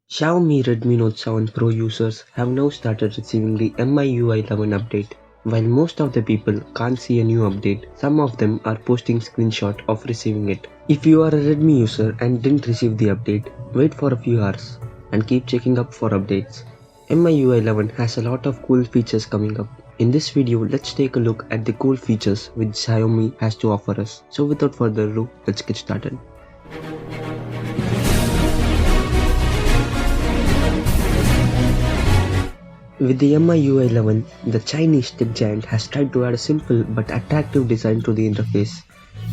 Xiaomi Redmi Note 7 Pro users have now started receiving the Miui 11 update. While most of the people can't see a new update, some of them are posting screenshot of receiving it. If you are a Redmi user and didn't receive the update, wait for a few hours and keep checking up for updates. Miui 11 has a lot of cool features coming up. In this video, let's take a look at the cool features which Xiaomi has to offer us. So without further ado, let's get started. With the Miui 11, the Chinese tech giant has tried to add a simple but attractive design to the interface.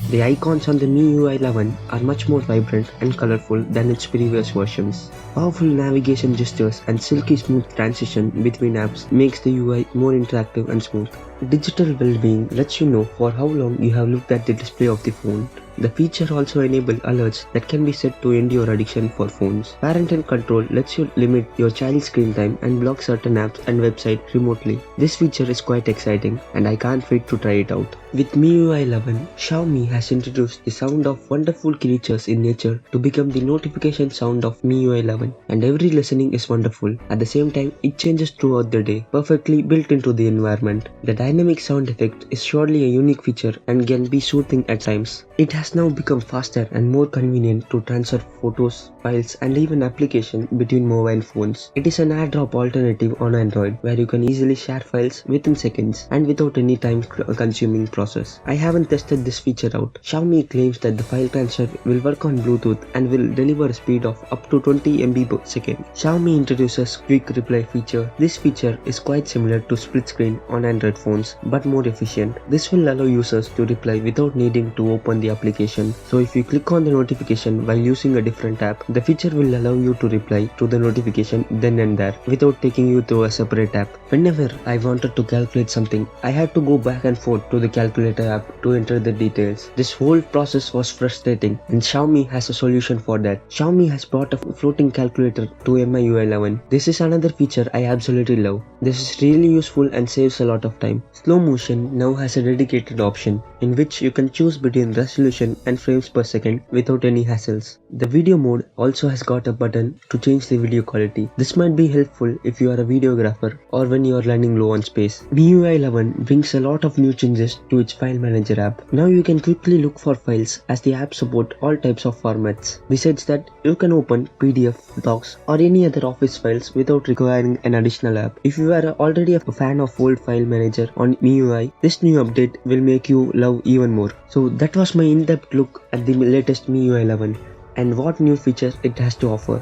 The icons on the Miui 11 are much more vibrant and colorful than its previous versions. Powerful navigation gestures and silky smooth transition between apps makes the UI more interactive and smooth. Digital well-being lets you know for how long you have looked at the display of the phone. The feature also enables alerts that can be set to end your addiction for phones. Parental control lets you limit your child's screen time and block certain apps and websites remotely. This feature is quite exciting and I can't wait to try it out. With Miui 11, Xiaomi has introduced the sound of wonderful creatures in nature to become the notification sound of Miui 11, and every listening is wonderful. At the same time, it changes throughout the day, perfectly built into the environment. The dynamic sound effect is surely a unique feature and can be soothing at times. It has now become faster and more convenient to transfer photos, files and even applications between mobile phones. It is an airdrop alternative on Android where you can easily share files within seconds and without any time-consuming process. I haven't tested this feature out. Xiaomi claims that the file transfer will work on Bluetooth and will deliver a speed of up to 20 MB per second. Xiaomi introduces quick reply feature. This feature is quite similar to split screen on Android phones but more efficient. This will allow users to reply without needing to open the application. So if you click on the notification while using a different app, the feature will allow you to reply to the notification then and there without taking you to a separate app. Whenever I wanted to calculate something, I had to go back and forth to the calculator app to enter the details. This whole process was frustrating and Xiaomi has a solution for that. Xiaomi has brought a floating calculator to Miui 11. This is another feature I absolutely love. This is really useful and saves a lot of time. Slow motion now has a dedicated option in which you can choose between resolution and frames per second without any hassles. The video mode also has got a button to change the video quality. This might be helpful if you are a videographer or when you are running low on space. Miui 11 brings a lot of new changes to its file manager app. Now you can quickly look for files as the app support all types of formats. Besides that, you can open PDF, docs or any other office files without requiring an additional app. If you are already a fan of old file manager on Miui, this new update will make you love even more. So that was my in-depth look at the latest Miui 11 and what new features it has to offer.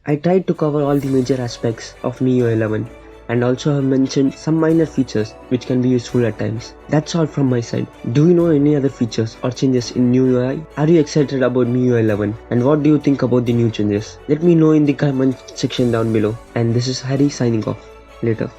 I tried to cover all the major aspects of Miui 11 and also have mentioned some minor features which can be useful at times. That's all from my side. Do you know any other features or changes in Miui? Are you excited about Miui 11 and what do you think about the new changes? Let me know in the comment section down below, and this is Harry signing off. Later.